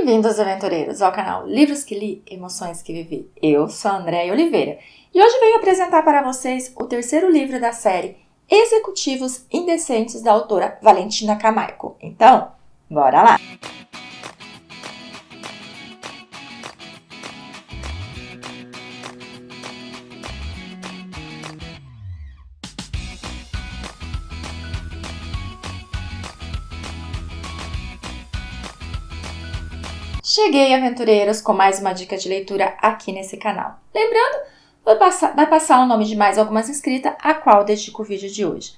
Bem-vindos, aventureiros, ao canal Livros que Li, Emoções que Vivi. Eu sou a Andréia Oliveira e hoje venho apresentar para vocês o terceiro livro da série Executivos Indecentes da autora Valentina Camargo. Então, bora lá! Cheguei, aventureiros, com mais uma dica de leitura aqui nesse canal. Lembrando, vai passar o nome de mais algumas inscritas, a qual dedico o vídeo de hoje.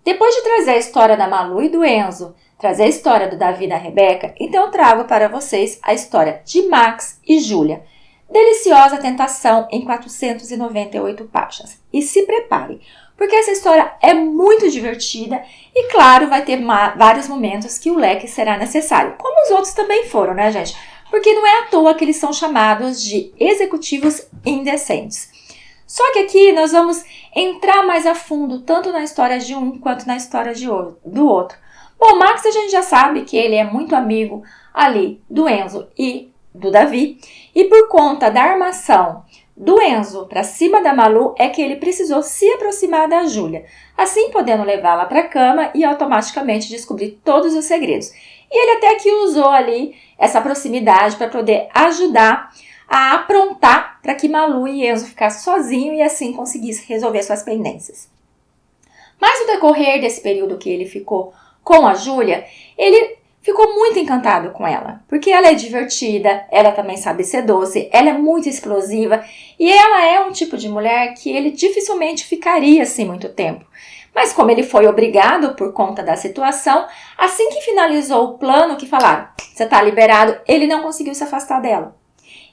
Depois de trazer a história da Malu e do Enzo, trazer a história do Davi e da Rebeca, então eu trago para vocês a história de Max e Júlia. Deliciosa tentação em 498 páginas. E se preparem, porque essa história é muito divertida e, claro, vai ter vários momentos que o leque será necessário, como os outros também foram, né, gente? Porque não é à toa que eles são chamados de executivos indecentes. Só que aqui nós vamos entrar mais a fundo, tanto na história de um quanto na história do outro. Bom, Max a gente já sabe que ele é muito amigo ali do Enzo e do Davi, e por conta da armação do Enzo para cima da Malu é que ele precisou se aproximar da Júlia, assim podendo levá-la para a cama e automaticamente descobrir todos os segredos. E ele até que usou ali essa proximidade para poder ajudar a aprontar para que Malu e Enzo ficassem sozinhos e assim conseguissem resolver suas pendências. Mas no decorrer desse período que ele ficou com a Júlia, ele ficou muito encantado com ela, porque ela é divertida, ela também sabe ser doce, ela é muito explosiva e ela é um tipo de mulher que ele dificilmente ficaria assim muito tempo. Mas como ele foi obrigado por conta da situação, assim que finalizou o plano que falaram, você está liberado, ele não conseguiu se afastar dela.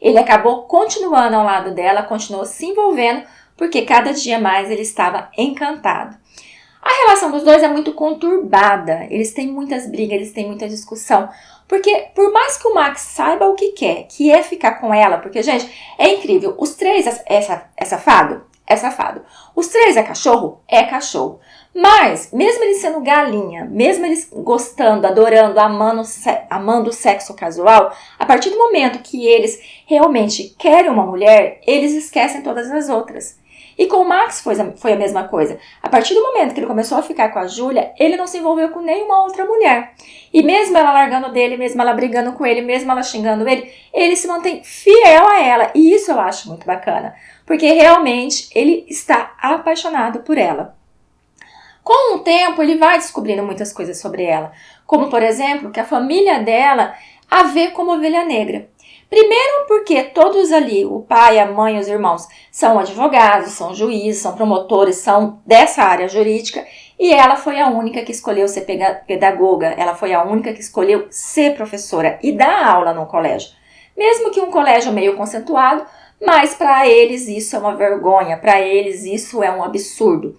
Ele acabou continuando ao lado dela, continuou se envolvendo, porque cada dia mais ele estava encantado. A relação dos dois é muito conturbada, eles têm muitas brigas, eles têm muita discussão, porque por mais que o Max saiba o que quer, que é ficar com ela, porque, gente, é incrível, os três é safado? É safado. Os três é cachorro? É cachorro. Mas, mesmo eles sendo galinha, mesmo eles gostando, adorando, amando o sexo casual, a partir do momento que eles realmente querem uma mulher, eles esquecem todas as outras. E com o Max foi a mesma coisa. A partir do momento que ele começou a ficar com a Júlia, ele não se envolveu com nenhuma outra mulher. E mesmo ela largando dele, mesmo ela brigando com ele, mesmo ela xingando ele se mantém fiel a ela. E isso eu acho muito bacana, porque realmente ele está apaixonado por ela. Com o tempo, ele vai descobrindo muitas coisas sobre ela, como, por exemplo, que a família dela a vê como ovelha negra. Primeiro porque todos ali, o pai, a mãe, os irmãos, são advogados, são juízes, são promotores, são dessa área jurídica, e ela foi a única que escolheu ser pedagoga, ela foi a única que escolheu ser professora e dar aula no colégio. Mesmo que um colégio meio conceituado, mas para eles isso é uma vergonha, para eles isso é um absurdo.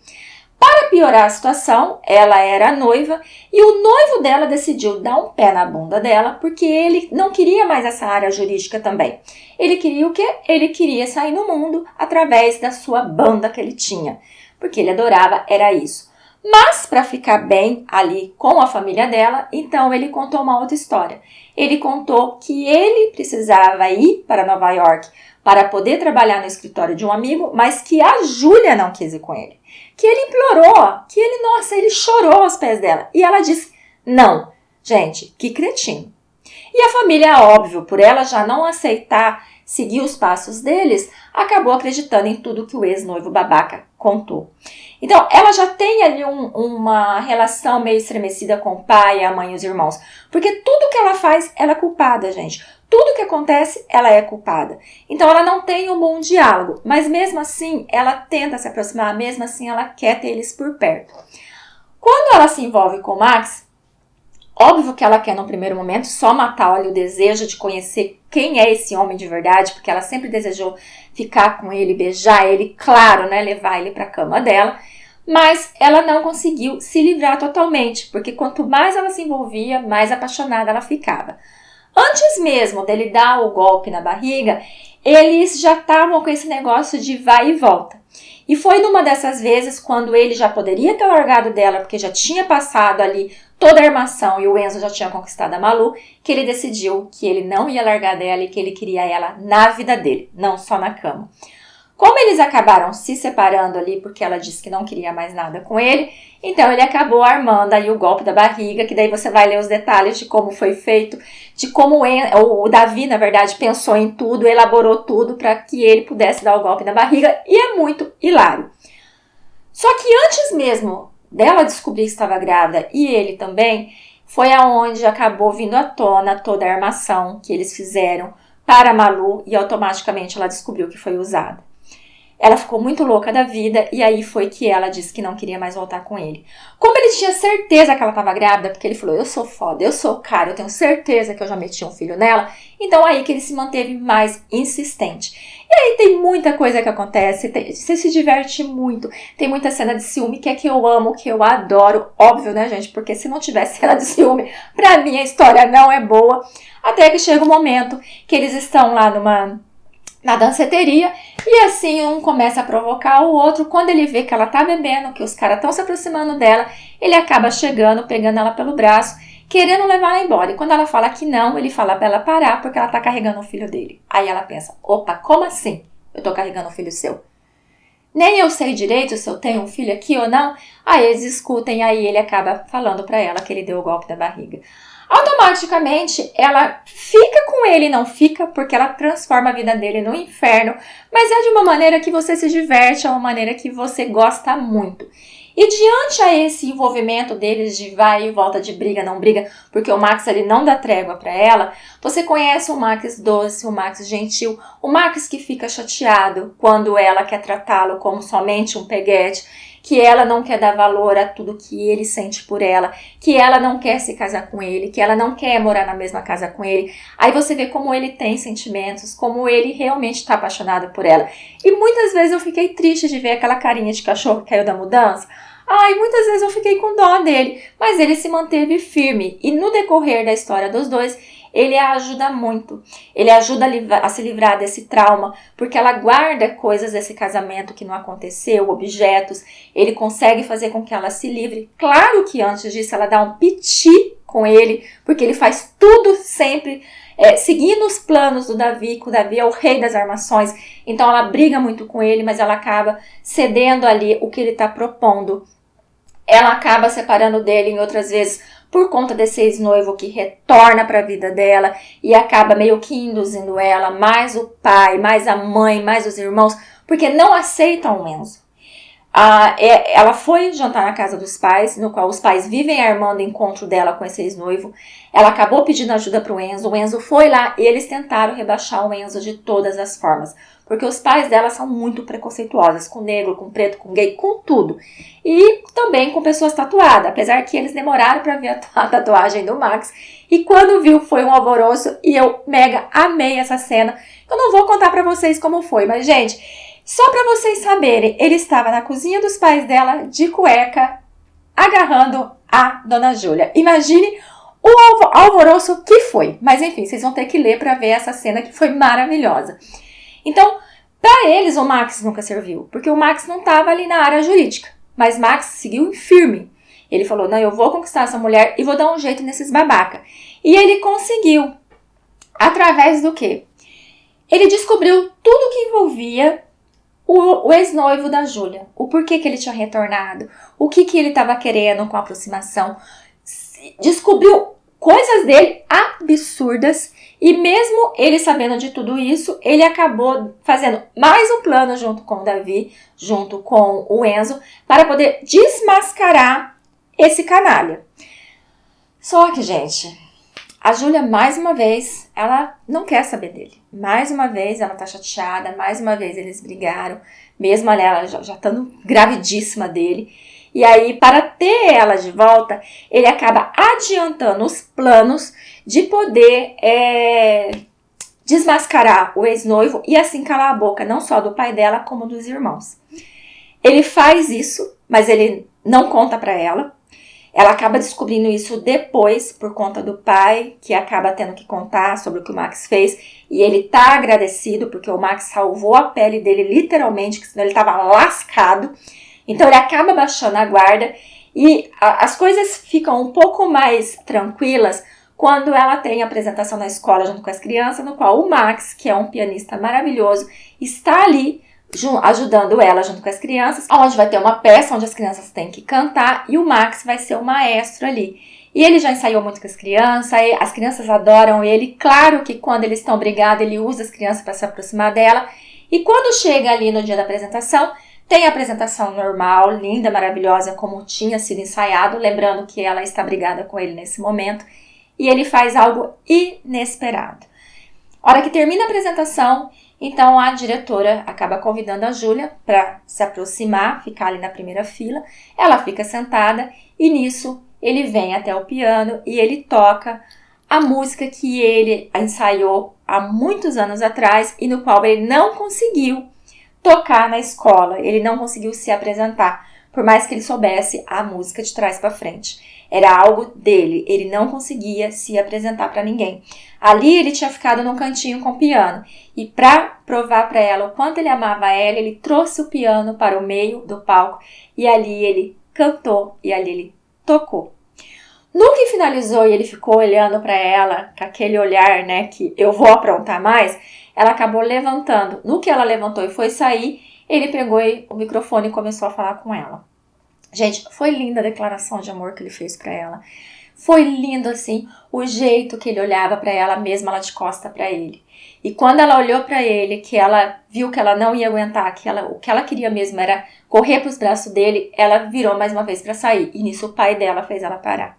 Para piorar a situação, ela era noiva e o noivo dela decidiu dar um pé na bunda dela porque ele não queria mais essa área jurídica também. Ele queria o quê? Ele queria sair no mundo através da sua banda que ele tinha, porque ele adorava, era isso. Mas para ficar bem ali com a família dela, então ele contou uma outra história. Ele contou que ele precisava ir para Nova York para poder trabalhar no escritório de um amigo, mas que a Júlia não quis ir com ele. Que ele implorou, que ele chorou aos pés dela. E ela disse, não. Gente, que cretino. E a família, óbvio, por ela já não aceitar seguir os passos deles, acabou acreditando em tudo que o ex-noivo babaca contou. Então, ela já tem ali uma relação meio estremecida com o pai, a mãe e os irmãos. Porque tudo que ela faz, ela é culpada, gente. Tudo que acontece, ela é culpada. Então, ela não tem um bom diálogo. Mas, mesmo assim, ela tenta se aproximar. Mesmo assim, ela quer ter eles por perto. Quando ela se envolve com o Max, óbvio que ela quer, no primeiro momento, só matar ali o desejo de conhecer quem é esse homem de verdade. Porque ela sempre desejou ficar com ele, beijar ele, claro, né? Levar ele para a cama dela. Mas ela não conseguiu se livrar totalmente. Porque quanto mais ela se envolvia, mais apaixonada ela ficava. Antes mesmo dele dar o golpe na barriga, eles já estavam com esse negócio de vai e volta. E foi numa dessas vezes, quando ele já poderia ter largado dela, porque já tinha passado ali toda a armação e o Enzo já tinha conquistado a Malu, que ele decidiu que ele não ia largar dela e que ele queria ela na vida dele, não só na cama. Como eles acabaram se separando ali, porque ela disse que não queria mais nada com ele, então ele acabou armando aí o golpe da barriga, que daí você vai ler os detalhes de como foi feito, de como o Davi, na verdade, pensou em tudo, elaborou tudo para que ele pudesse dar o golpe da barriga, e é muito hilário. Só que antes mesmo dela descobrir que estava grávida e ele também, foi aonde acabou vindo à tona toda a armação que eles fizeram para a Malu e automaticamente ela descobriu que foi usada. Ela ficou muito louca da vida e aí foi que ela disse que não queria mais voltar com ele. Como ele tinha certeza que ela estava grávida, porque ele falou, eu sou foda, eu sou cara, eu tenho certeza que eu já meti um filho nela, então aí que ele se manteve mais insistente. E aí tem muita coisa que acontece, você se diverte muito, tem muita cena de ciúme que é que eu amo, que eu adoro, óbvio, né, gente, porque se não tivesse cena de ciúme, pra mim a história não é boa, até que chega um momento que eles estão lá na danceteria, e assim um começa a provocar o outro. Quando ele vê que ela tá bebendo, que os caras estão se aproximando dela, ele acaba chegando, pegando ela pelo braço, querendo levar ela embora. E quando ela fala que não, ele fala pra ela parar, porque ela tá carregando o filho dele. Aí ela pensa, opa, como assim eu tô carregando o filho seu? Nem eu sei direito se eu tenho um filho aqui ou não. Aí eles discutem, e aí ele acaba falando pra ela que ele deu o golpe da barriga. Automaticamente, ela fica com ele, não fica, porque ela transforma a vida dele no inferno, mas é de uma maneira que você se diverte, é uma maneira que você gosta muito. E diante a esse envolvimento deles de vai e volta, de briga, não briga, porque o Max ele não dá trégua pra ela, você conhece o Max doce, o Max gentil, o Max que fica chateado quando ela quer tratá-lo como somente um peguete, que ela não quer dar valor a tudo que ele sente por ela, que ela não quer se casar com ele, que ela não quer morar na mesma casa com ele. Aí você vê como ele tem sentimentos, como ele realmente está apaixonado por ela. E muitas vezes eu fiquei triste de ver aquela carinha de cachorro que caiu da mudança. Ai, muitas vezes eu fiquei com dó dele, mas ele se manteve firme. E no decorrer da história dos dois, ele a ajuda muito, ele ajuda a se livrar desse trauma, porque ela guarda coisas desse casamento que não aconteceu, objetos, ele consegue fazer com que ela se livre. Claro que antes disso ela dá um piti com ele, porque ele faz tudo sempre seguindo os planos do Davi, que o Davi é o rei das armações, então ela briga muito com ele, mas ela acaba cedendo ali o que ele está propondo. Ela acaba separando dele em outras vezes por conta desse ex-noivo que retorna para a vida dela e acaba meio que induzindo ela, mais o pai, mais a mãe, mais os irmãos, porque não aceitam o Enzo. Ela foi jantar na casa dos pais, no qual os pais vivem armando o encontro dela com esse ex-noivo. Ela acabou pedindo ajuda para o Enzo foi lá e eles tentaram rebaixar o Enzo de todas as formas, porque os pais dela são muito preconceituosos, com negro, com preto, com gay, com tudo. E também com pessoas tatuadas, apesar que eles demoraram para ver a tatuagem do Max. E quando viu, foi um alvoroço e eu mega amei essa cena. Eu não vou contar para vocês como foi, mas gente, só para vocês saberem, ele estava na cozinha dos pais dela, de cueca, agarrando a Dona Júlia. Imagine o alvoroço que foi. Mas enfim, vocês vão ter que ler para ver essa cena que foi maravilhosa. Então, para eles, o Max nunca serviu, porque o Max não estava ali na área jurídica. Mas Max seguiu firme. Ele falou, não, eu vou conquistar essa mulher e vou dar um jeito nesses babaca. E ele conseguiu. Através do quê? Ele descobriu tudo que envolvia o ex-noivo da Júlia. O porquê que ele tinha retornado. O que ele estava querendo com a aproximação. Descobriu coisas dele absurdas. E mesmo ele sabendo de tudo isso, ele acabou fazendo mais um plano junto com o Davi, junto com o Enzo, para poder desmascarar esse canalha. Só que, gente, a Júlia, mais uma vez, ela não quer saber dele. Mais uma vez, ela tá chateada, mais uma vez eles brigaram, mesmo ela já estando gravidíssima dele. E aí, para ter ela de volta, ele acaba adiantando os planos de poder desmascarar o ex-noivo e assim calar a boca, não só do pai dela, como dos irmãos. Ele faz isso, mas ele não conta para ela. Ela acaba descobrindo isso depois, por conta do pai, que acaba tendo que contar sobre o que o Max fez. E ele tá agradecido, porque o Max salvou a pele dele, literalmente, que senão ele tava lascado. Então ele acaba baixando a guarda E as coisas ficam um pouco mais tranquilas quando ela tem a apresentação na escola junto com as crianças, no qual o Max, que é um pianista maravilhoso, está ali ajudando ela junto com as crianças, onde vai ter uma peça onde as crianças têm que cantar e o Max vai ser o maestro ali. E ele já ensaiou muito com as crianças adoram ele. Claro que quando eles estão brigados, ele usa as crianças para se aproximar dela. E quando chega ali no dia da apresentação, tem a apresentação normal, linda, maravilhosa, como tinha sido ensaiado, lembrando que ela está brigada com ele nesse momento. E ele faz algo inesperado. A hora que termina a apresentação, então a diretora acaba convidando a Júlia para se aproximar, ficar ali na primeira fila. Ela fica sentada e nisso ele vem até o piano e ele toca a música que ele ensaiou há muitos anos atrás e no qual ele não conseguiu tocar na escola, ele não conseguiu se apresentar, por mais que ele soubesse a música de trás para frente. Era algo dele, ele não conseguia se apresentar para ninguém. Ali ele tinha ficado num cantinho com o piano. E para provar para ela o quanto ele amava ela, ele trouxe o piano para o meio do palco. E ali ele cantou e ali ele tocou. No que finalizou e ele ficou olhando para ela, com aquele olhar, né, que eu vou aprontar mais, ela acabou levantando. No que ela levantou e foi sair, ele pegou o microfone e começou a falar com ela. Gente, foi linda a declaração de amor que ele fez pra ela. Foi lindo, assim, o jeito que ele olhava pra ela, mesmo ela de costa pra ele. E quando ela olhou pra ele, que ela viu que ela não ia aguentar, o que ela queria mesmo era correr pros braços dele, ela virou mais uma vez pra sair. E nisso o pai dela fez ela parar.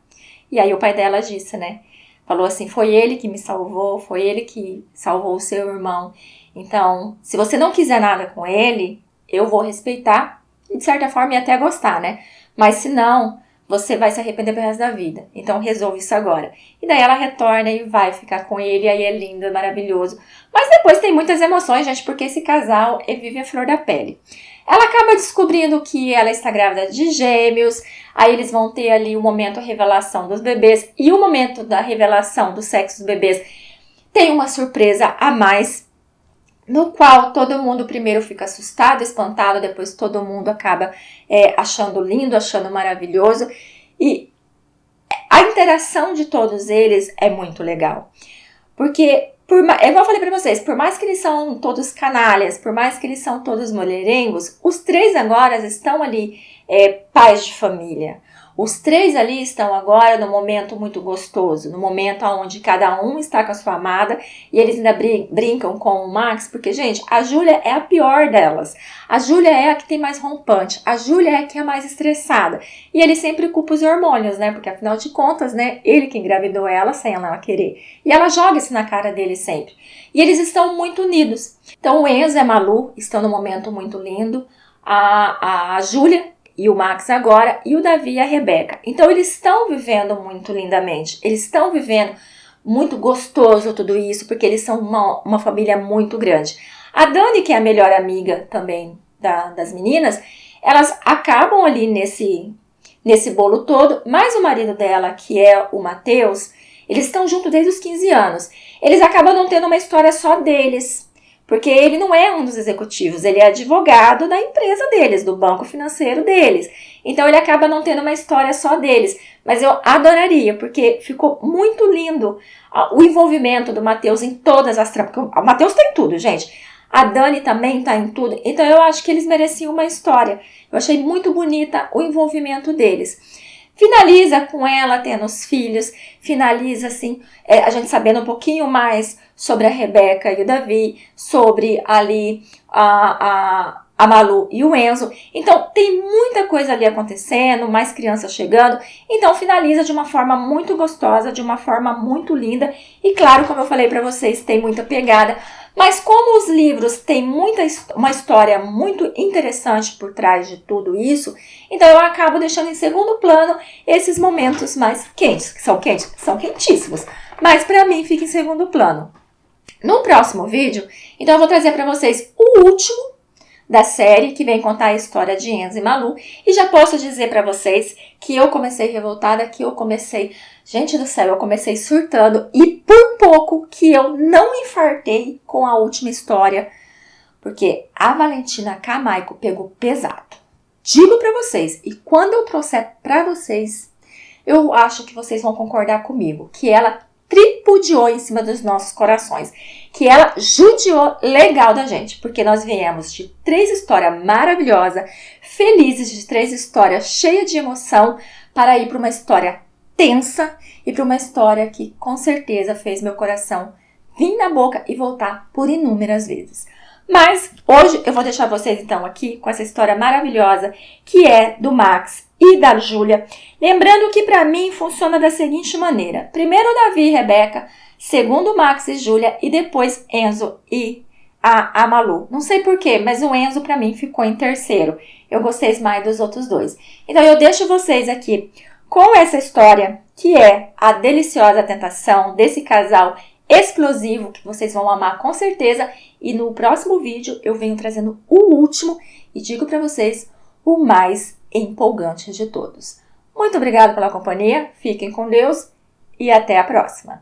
E aí o pai dela disse, né? Falou assim, foi ele que me salvou, foi ele que salvou o seu irmão. Então, se você não quiser nada com ele, eu vou respeitar. E de certa forma ia até gostar, né? Mas se não, você vai se arrepender pro resto da vida. Então resolve isso agora. E daí ela retorna e vai ficar com ele. Aí é lindo, é maravilhoso. Mas depois tem muitas emoções, gente, porque esse casal vive a flor da pele. Ela acaba descobrindo que ela está grávida de gêmeos. Aí eles vão ter ali o momento da revelação dos bebês. E o momento da revelação do sexo dos bebês tem uma surpresa a mais, no qual todo mundo primeiro fica assustado, espantado, depois todo mundo acaba achando lindo, achando maravilhoso. E a interação de todos eles é muito legal. Porque, igual eu falei pra vocês, por mais que eles são todos canalhas, por mais que eles são todos mulherengos, os três agora estão ali pais de família. Os três ali estão agora no momento muito gostoso, no momento onde cada um está com a sua amada e eles ainda brincam com o Max, porque, gente, a Júlia é a pior delas. A Júlia é a que tem mais rompante, a Júlia é a que é mais estressada. E ele sempre culpa os hormônios, né? Porque, afinal de contas, né, ele que engravidou ela sem ela querer. E ela joga isso na cara dele sempre. E eles estão muito unidos. Então, o Enzo e a Malu estão num momento muito lindo. A Júlia e o Max agora, e o Davi e a Rebeca. Então, eles estão vivendo muito lindamente. Eles estão vivendo muito gostoso tudo isso, porque eles são uma família muito grande. A Dani, que é a melhor amiga também das meninas, elas acabam ali nesse bolo todo, mas o marido dela, que é o Matheus, eles estão juntos desde os 15 anos. Eles acabam não tendo uma história só deles, porque ele não é um dos executivos, ele é advogado da empresa deles, do banco financeiro deles. Então ele acaba não tendo uma história só deles. Mas eu adoraria, porque ficou muito lindo o envolvimento do Matheus em todas as tramas. O Matheus tá em tudo, gente. A Dani também tá em tudo. Então eu acho que eles mereciam uma história. Eu achei muito bonita o envolvimento deles. Finaliza com ela tendo os filhos, finaliza assim, a gente sabendo um pouquinho mais sobre a Rebeca e o Davi, sobre ali a Malu e o Enzo. Então tem muita coisa ali acontecendo, mais crianças chegando. Então finaliza de uma forma muito gostosa, de uma forma muito linda. E claro, como eu falei pra vocês, tem muita pegada. Mas como os livros têm uma história muito interessante por trás de tudo isso, então eu acabo deixando em segundo plano esses momentos mais quentes, que são quentíssimos. Mas pra mim fica em segundo plano. No próximo vídeo, então eu vou trazer pra vocês o último da série, que vem contar a história de Enzo e Malu. E já posso dizer pra vocês que eu comecei revoltada, gente do céu, eu comecei surtando. E por pouco que eu não infartei com a última história, porque a Valentina Camargo pegou pesado. digo para vocês, e quando eu trouxer para vocês, eu acho que vocês vão concordar comigo, que ela tripudiou em cima dos nossos corações, que ela judiou legal da gente, porque nós viemos de 3 histórias maravilhosas, felizes, de 3 histórias cheias de emoção, para ir para uma história tensa e para uma história que com certeza fez meu coração vir na boca e voltar por inúmeras vezes. Mas hoje eu vou deixar vocês então aqui com essa história maravilhosa que é do Max e da Júlia. Lembrando que para mim funciona da seguinte maneira. Primeiro Davi e Rebeca, segundo Max e Júlia e depois Enzo e a Malu. Não sei porquê, mas o Enzo para mim ficou em terceiro. Eu gostei mais dos outros 2. Então eu deixo vocês aqui com essa história que é a deliciosa tentação desse casal explosivo que vocês vão amar com certeza. E no próximo vídeo eu venho trazendo o último e digo para vocês o mais empolgante de todos. Muito obrigada pela companhia, fiquem com Deus e até a próxima!